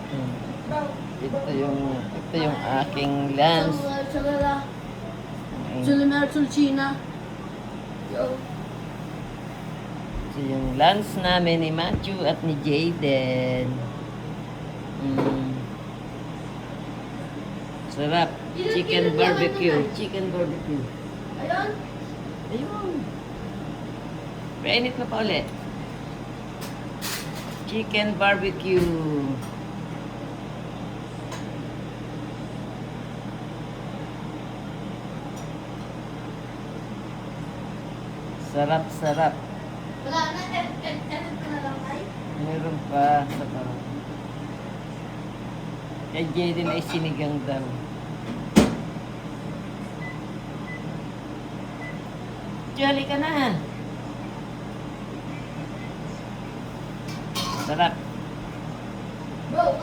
Hmm. Ito yung aking lens. China. Ito yung lunch namin ni Matthew at ni Jaden. Sarap. Chicken barbecue. Chicken barbecue. Ayun. Ayun. Painit na pa ulit. Chicken barbecue. Sarap, sarap. Wala na, edit ko na lang ay. Meron pa sa parang. Kay Jaden ay sinigang daw. Jolly ka na. Sarap. Bro,